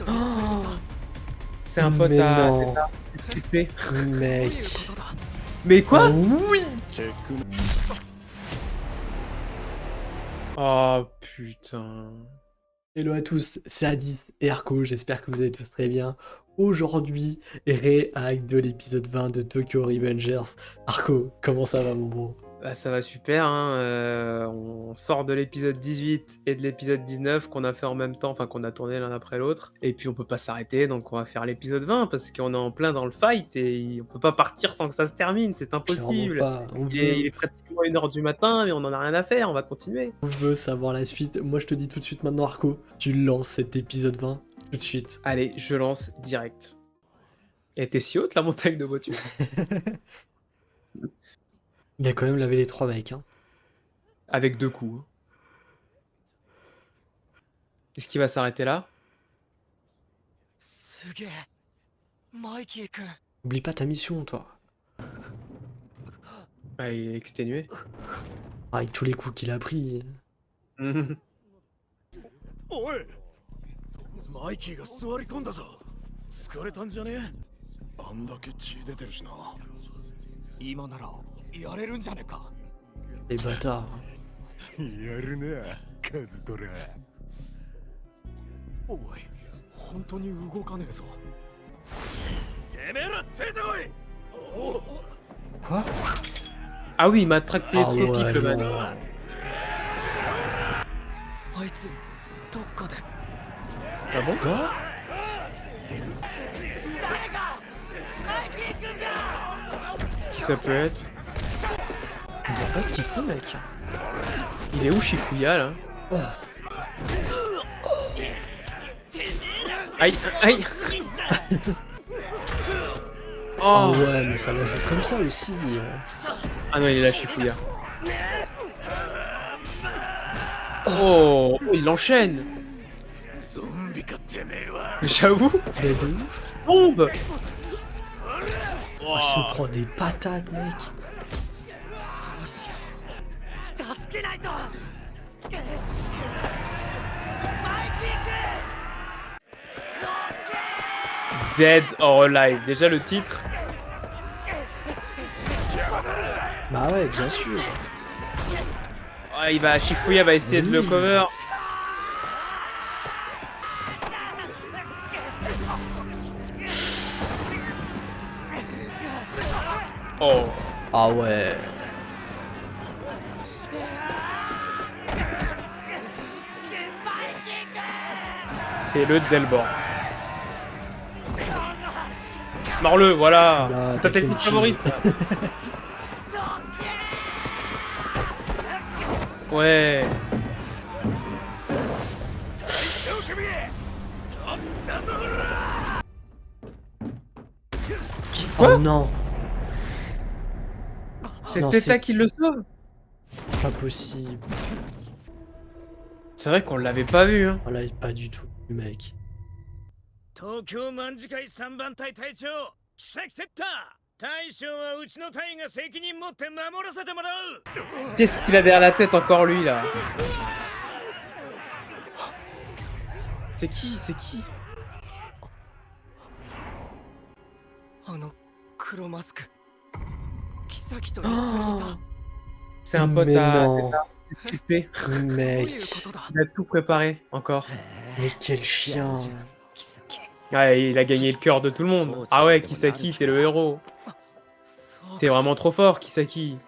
Oh, c'est un pote Mais à non, Tété. mec. Mais quoi? Oui. Oh putain. Hello à tous, c'est Adis et Arco, j'espère que vous allez tous très bien. Aujourd'hui, réhack de l'épisode 20 de Tokyo Revengers. Arco, comment ça va mon bro? Bah, ça va super, hein, on sort de l'épisode 18 et de l'épisode 19 qu'on a fait en même temps, enfin qu'on a tourné l'un après l'autre. Et puis on peut pas s'arrêter, donc on va faire l'épisode 20 parce qu'on est en plein dans le fight et on peut pas partir sans que ça se termine, c'est Clairement impossible. pas, Il est pratiquement 1 h du matin, mais on en a rien à faire, on va continuer. on veut savoir la suite. Moi je te dis tout de suite maintenant Arco, tu lances cet épisode 20 tout de suite. Allez, je lance direct. Elle était si haute la montagne de voiture. Il a quand même lavé les 3 mecs, hein. Avec 2 coups, hein. Est-ce qu'il va s'arrêter là? Oublie pas ta mission toi. Ah, il est exténué. Avec tous les coups qu'il a pris. おいマイキーが座り込んだぞ疲れたんじゃねえあんだけ血出てるしな今ならやれるんじゃねえか Les bâtards. やるなカズトラおい本当に動かねえぞてめえらついてこいお Quoi? Ah oui, il m'a tracté Ah scopique ouais, le man. non. あいつどっかで Ah bon? Quoi? Qui ça peut être? Je vois pas qui c'est mec. Il est où Shifuya là? Aïe, aïe. Ah Oh. ouais mais ça la joue comme ça aussi. Ah non, il est là Shifuya. Oh, oh, il l'enchaîne. ゾンビかてめえは J'avoue. Mais de ouf. Bombe. Oh, il se prend des patates mec. どうしよう助けないと Dead or alive. Déjà le titre. Bah ouais bien sûr. Ah, Shifuya va essayer de le Oui. cover. Oh. Ah ouais. C'est le Delbord. Morle, voilà. Là, C'est ta t'as technique fait le favorite. Ouais. Quoi? Oh non. C'est Non, Teta c'est- qui le sauve. C'est pas possible. C'est vrai qu'on l'avait pas vu, hein. Oh là pas du tout mec. 東京卍会3番隊隊長奇跡テッタ大将はうちの隊が責任持って守らせてもらう Qu'est-ce qu'il a derrière la tête encore lui là? C'est qui? C'est qui? あの黒マスク妃と一緒にいた C'est un pote Mais à non. Tété. どういう Mec. ことだ Il a tout préparé encore. Mais quel chien. Ouais, il a gagné le cœur de tout le monde. Ah ouais, Kisaki, t'es le héros. そう T'es vraiment trop fort, Kisaki.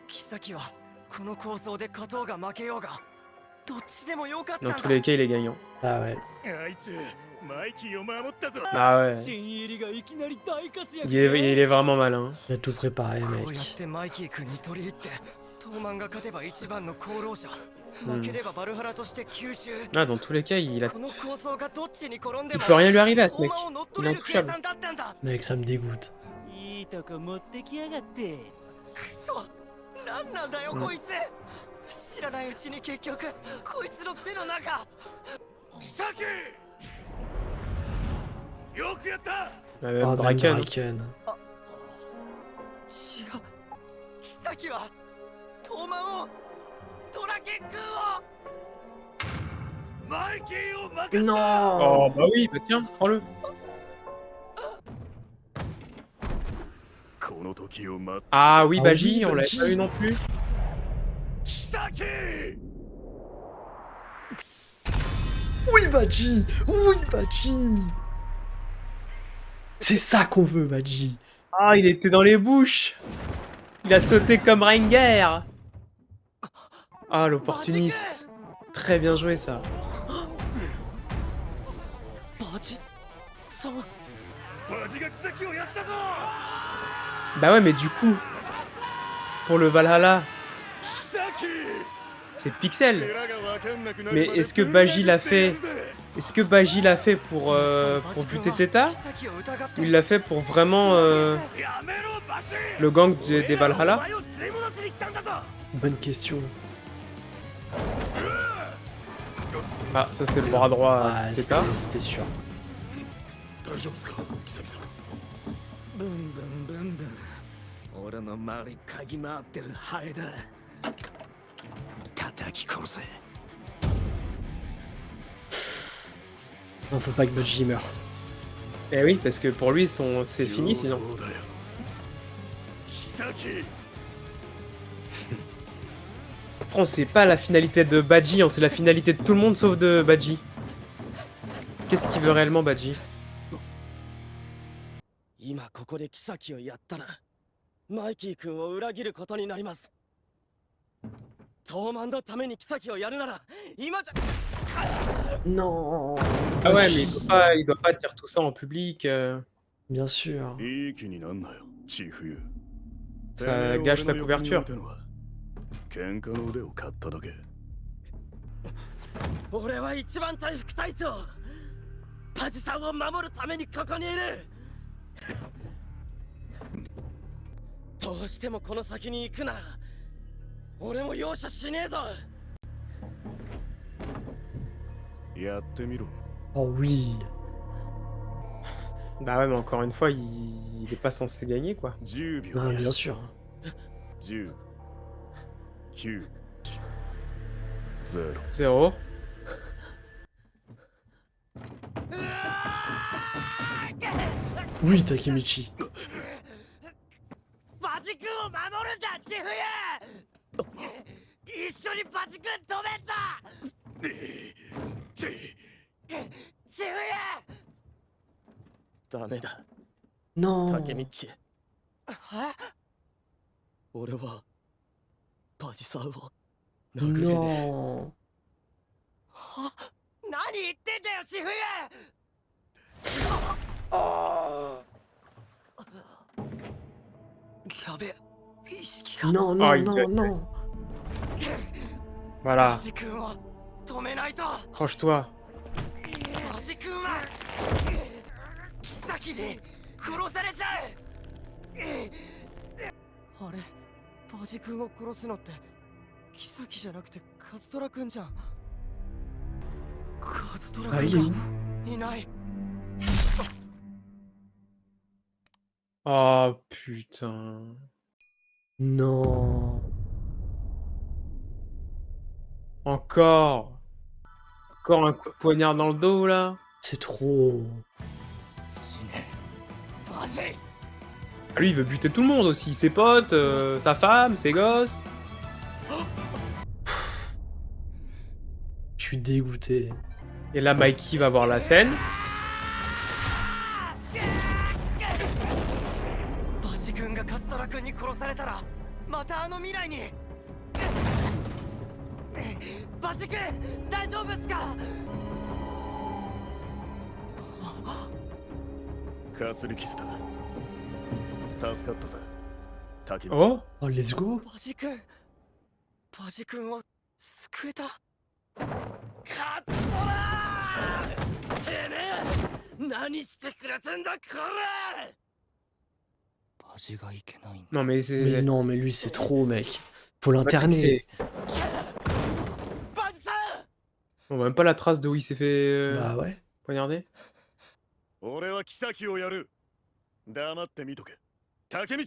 妃はこの構想で勝とうが負けようがどっちでもよかったん Dans だ tous les cas, il est gagnant. Ah ouais. あいつマイキーを守ったぞ Ah ouais. 新入りがいきなり大活躍 Il est vraiment malin. Il a tout préparé こうやっ mec. てマイキー君に取り入ってトーマンが勝てば一番の功労者負ければバルハラとして吸収 Ah, dans tous les cas, ilこの構想がどっちに転んでも peut rien lui arriver à ce トー mec. マンを乗っ Il 取 est れる計 intouchable. 算だったんだ Mec ça me dégoûte. いいとこ持ってきやがってくそなんなんだよこいつ知らないうちに結局こいつの手の中サキよくやった Ah, même Ah même Draken. Draken. 違う妃はトーマンをドラケン君をマイキーを任せた。 Non. Oh bah oui, bah tiens, prends-le. この時を待って Ah oui, Ah Baji, oui, on l'avait Baji. pas eu non plus. 妃 Oui, Badji. Oui, Badji. C'est ça qu'on veut, Badji. Ah, il était dans les bouches. Il a sauté comme Rengar. Ah, l'opportuniste. Très bien joué, ça. バチさん。バジが妃をやったぞ。 Bah ouais, mais du coup, pour le Valhalla, 妃 c'est Pixel. 世良がわかんなくなる Mais まで est-ce que ぶん殴 Baji l'a ってや fait るぜ。 Est-ce que Baji l'a fait pour buter Teta Ou il l'a fait pour vraiment やめろバジ。 le gang des Valhalla お前を連れ戻しに来たんだぞ。 Bonne question. Ah, ça c'est le bras droit Ah, de Teta. c'était sûr. 大丈夫ですか妃さん。ブンブンブンブン。俺の周り嗅ぎ回ってるハエだ。叩き殺せ。 Non, faut pas que Badji meure. Eh oui, parce que pour lui, c'est fini sinon. 上等だよ。妃。 Après, on sait pas la finalité de Baji, on sait la finalité de tout le monde sauf de Baji. Qu'est-ce qu'il veut réellement, Baji? 今ここで妃をやったらマイキー君を裏切ることになります。トーマンのために妃をやるなら今じゃ。 Non. Ah ouais, Badji. mais il doit pas dire tout ça en public. Bien sûr. いい気になんなよ、チーフユ。 Ça gâche sa couverture. 喧嘩の腕を買っただけ。俺は一番隊副隊長。パジさんを守るためにここにいる。どうしてもこの先に行くなら俺も容赦しねえぞ。やってみろ。 Oh oui. Bah ouais, mais encore une fois, il est pas censé gagner quoi. 10秒 Non, や。 bien sûr. 10、9、0。 0. Oui, Takemichi. バジ君を守るんだ、チフユ。一緒にバジ君止めんぞ。チフユ。ダメだ、 Non. タケミッチ。俺はバジさんを殴れねえ。 Non. 何言ってんだよ、チフユ。 やべえ、意識が。 Non, non, Oh, il non, fait- non. Voilà, バジ君を止めないと。 accroche-toi. バジ君は妃に殺されちゃう。あれ、バジ君を殺すのって妃じゃなくてカズトラ君じゃん。カズトラ Ah, il est 君 où がいない。 Oh putain. Non. Encore. Encore un coup de poignard dans le dos là. C'est trop. バジ。 Ah, lui, il veut buter tout le monde aussi. Ses potes, sa femme, ses gosses. Je suis dégoûté. Et là, Mikey va voir la scène. バジ君がカズトラ君に殺されたらまたあの未来に。バジ君、大丈夫っすか。かすり傷だ。助かったぜ。滝道。 Oh. Oh, let's go. バジ君、バジ君を救えた。カズトラー！てめえ、何してくれてんだ、これ。バジがいけないんだ。 Non, mais Mais c'est. non, mais lui, c'est trop, mec. Faut Bah, l'interner. c'est- バジさん。 On voit même pas la trace de où il s'est fait Bah ouais. poignarder. 俺は妃をやる。黙って見とけ。竹道。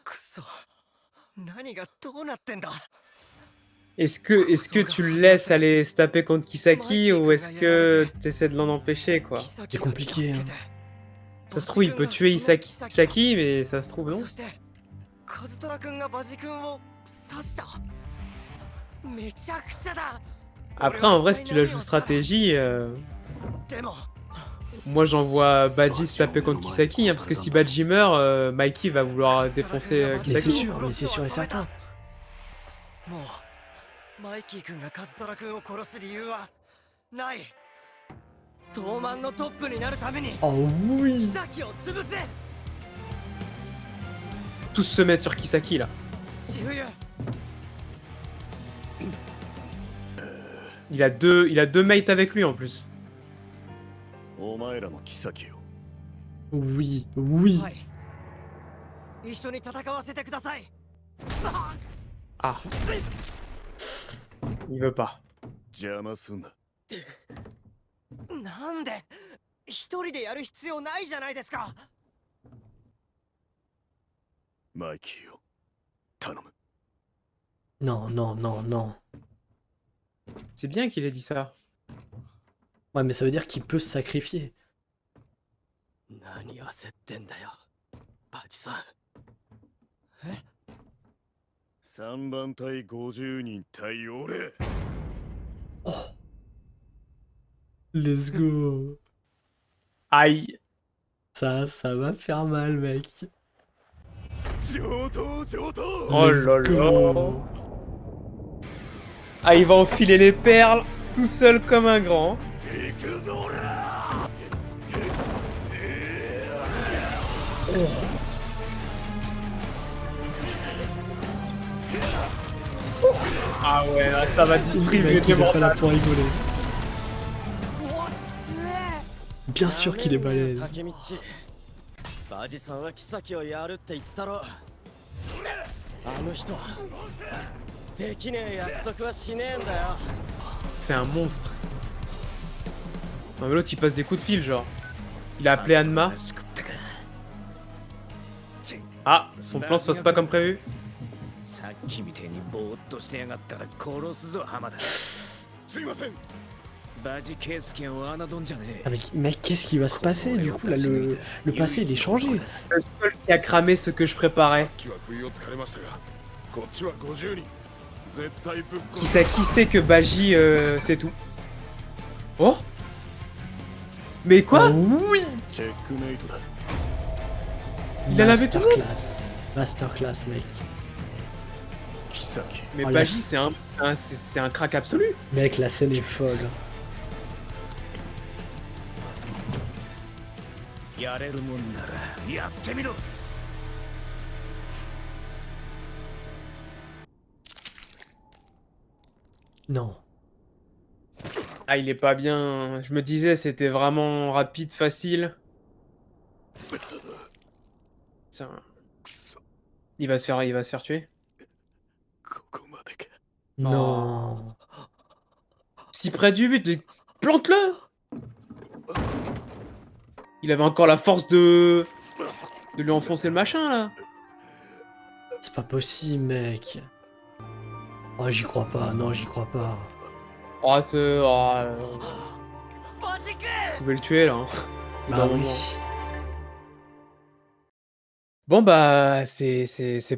くそ、何がどうなってんだ。Est-ce que tu le laisses aller se taper contre Kisaki ou est-ce que t'essaies de l'en empêcher, quoi? C'est compliqué, hein. Ça se trouve, il peut tuer Kisaki, mais ça se trouve, non? カズトラ君がバジ君を刺した。めちゃくちゃだ。 Après, en vrai, si tu la joues stratégie, でも moi j'envoie Badji se taper contre Kisaki, hein, parce que si Badji meurt, Mikey va vouloir défoncer Mais c'est Kisaki. sûr et certain. もうマイキー君がカズトラ君を殺す理由はない。東卍のトップになるために Oh oui. キサキを潰せ。 Tous se mettre sur Kisaki là. 千冬 Il a deux mates avec lui en plus. お前らも妃を Oui. はい一緒に戦わせてください。 Ah. Il veut pas. 邪魔すんな。なんで一人でやる必要ないじゃないですか。 マイキーを頼む。 Non. C'est bien qu'il ait dit ça. Ouais, mais ça veut dire qu'il peut se sacrifier. 何焦ってんだよバジさん。 3番隊50人対俺。 Let's go. Aïe. Ça va faire mal, mec. 上等上等。 Oh Let's là là. go. Ah, il va enfiler les perles tout seul comme un grand. 行くぞ俺。 Ah ouais, là, ça va distribuer Mec, des il est pas là mentales. pour rigoler. おっつえ Bien sûr qu'il est balèze. タケミッチバジさんはキサキをやるって言ったろ。あの人できねえ約束はしねえんだよ。 C'est un monstre. Non mais l'autre il passe des coups de fil genre. Il a appelé Anma. Ah, son plan se passe pas comme prévu. さっきみてえにぼーっとしてやがったら殺すぞ浜田。すいません。バジケイスケを侮んじゃねえ。 Ah, mec, qu'est-ce qui va se passer du coup là le passé il est changé. Le seul qui a cramé ce que je préparais. さっきは不意をつかれましたが、こっちは50人。絶対ぶっ殺 Qui sait que Baji c'est tout. Oh. Mais quoi? Oui. チェックメイトだ。 Il en avait tout le monde. Masterclass, mec. 妃。 Mais Oh, Baji la- c'est un crack absolu. Mec, la scène est folle. やれるもんならやってみろ。 Non. Ah, il est pas bien. Je me disais, c'était vraiment rapide, facile. Tiens. Il va se faire tuer. ここまでか。 Non. Si près du but, plante-le. Il avait encore la force de lui enfoncer le machin là. C'est pas possible, mec. Oh, j'y crois pas. Non, j'y crois pas. Oh, vous バジ君 pouvez le tuer là. Hein. Bah D'un oui. moment. Bon bah c'est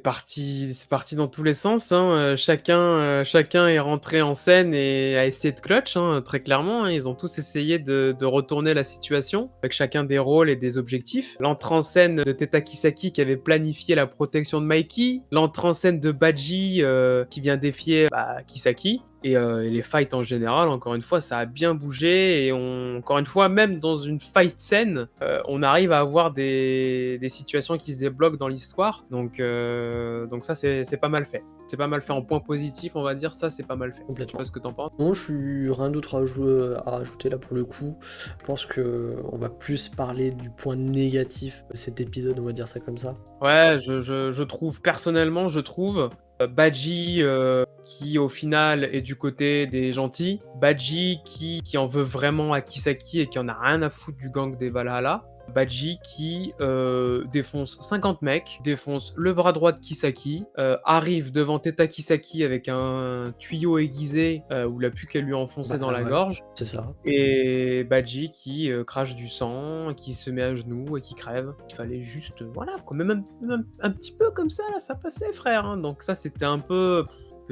parti dans tous les sens. Hein. Chacun est rentré en scène et a essayé de clutch. Hein, très clairement, hein. Ils ont tous essayé de retourner la situation avec chacun des rôles et des objectifs. L'entrée en scène de Teta Kisaki qui avait planifié la protection de Mikey. L'entrée en scène de Badji qui vient défier Kisaki. Et les fights en général, encore une fois, ça a bien bougé. Et encore une fois, même dans une fight scène, on arrive à avoir des situations qui se débloquent dans l'histoire. Donc ça, c'est pas mal fait. C'est pas mal fait en point positif, on va dire. Ça, c'est pas mal fait. Je sais Complètement. pas ce que t'en penses. Non, je suis rien d'autre à rajouter là pour le coup. Je pense que on va plus parler du point négatif de cet épisode, on va dire ça comme ça. Ouais, je trouve, personnellement, Badji qui au final est du côté des gentils, Badji qui en veut vraiment à Kisaki et qui en a rien à foutre du gang des Valhalla, Badji qui défonce 50 mecs, défonce le bras droit de Kisaki, arrive devant Teta Kisaki avec un tuyau aiguisé où il a plus qu'à lui enfoncer dans la ouais, gorge, c'est ça. et Badji qui crache du sang, qui se met à genoux et qui crève. Il fallait juste, voilà, quoi, même un petit peu comme ça, là, ça passait, frère, hein. Donc ça, c'était un peu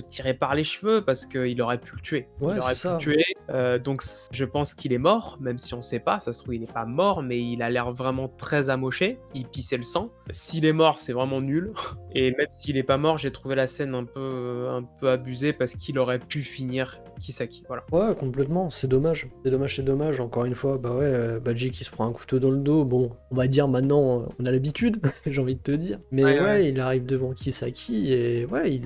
tiré par les cheveux parce qu'il aurait pu le tuer. Ouais, Il aurait c'est pu le ça. tuer. Donc je pense qu'il est mort, même si on sait pas. Ça se trouve, il est pas mort, mais il a l'air vraiment très amoché. Il pissait le sang. S'il est mort, c'est vraiment nul. Et même s'il est pas mort, j'ai trouvé la scène un peu abusée parce qu'il aurait pu finir Kisaki. Voilà. Ouais, complètement, c'est dommage. C'est dommage, c'est dommage. Encore une fois, bah ouais, Badji qui se prend un couteau dans le dos. Bon, on va dire maintenant, on a l'habitude, j'ai envie de te dire. Mais ouais, il arrive devant Kisaki et ouais,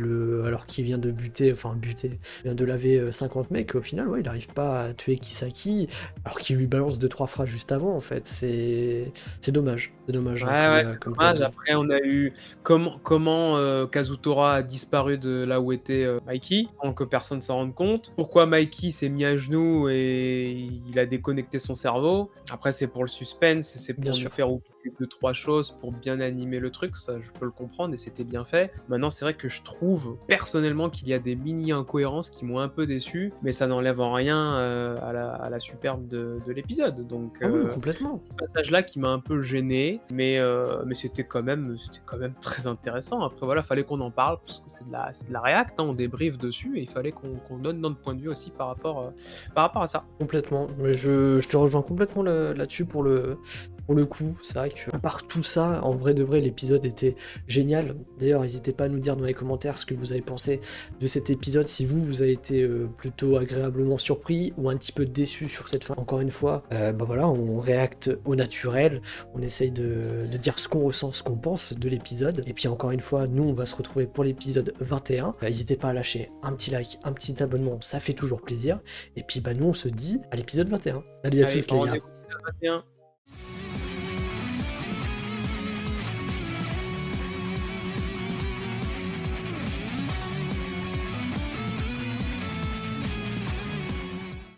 alors qu'il vient de buter, il vient de laver 50 mecs, au final, ouais, il arrive pas à tuer Kisaki, alors qu'il lui balance 2-3 phrases juste avant, en fait. C'est dommage. C'est dommage, Ouais, hein, ouais, comme c'est t'as dommage. dit. Après, on a eu comment Kazutora a disparu de là où était Mikey, sans que personne s'en rende compte. Pourquoi Mikey s'est mis à genoux et il a déconnecté son cerveau. Après, c'est pour le suspense, c'est Bien pour nous sûr. faire oublier 2-3 choses, pour bien animer le truc, ça je peux le comprendre et c'était bien fait. Maintenant, c'est vrai que je trouve personnellement qu'il y a des mini incohérences qui m'ont un peu déçu, mais ça n'enlève en rien à la superbe de l'épisode. Donc, Ah oui, complètement. ce passage-là qui m'a un peu gêné, mais c'était quand même très intéressant. Après, voilà, fallait qu'on en parle, parce que c'est de la réact, hein, on débriefe dessus, et il fallait qu'on donne notre point de vue aussi par rapport à ça. Complètement. Mais je te rejoins complètement là-dessus pour le coup. C'est vrai que, à part tout ça, en vrai de vrai, l'épisode était génial. D'ailleurs, n'hésitez pas à nous dire dans les commentaires ce que vous avez pensé de cet épisode, si vous avez été plutôt agréablement surpris ou un petit peu déçu sur cette fin. Encore une fois, bah voilà, on réacte au naturel, on essaye de dire ce qu'on ressent, ce qu'on pense de l'épisode. Et puis encore une fois, nous, on va se retrouver pour l'épisode 21. N'hésitez pas à lâcher un petit like, un petit abonnement, ça fait toujours plaisir. Et puis bah nous, on se dit à l'épisode 21. Salut à Allez, tous les gars. rendez-vous à 21.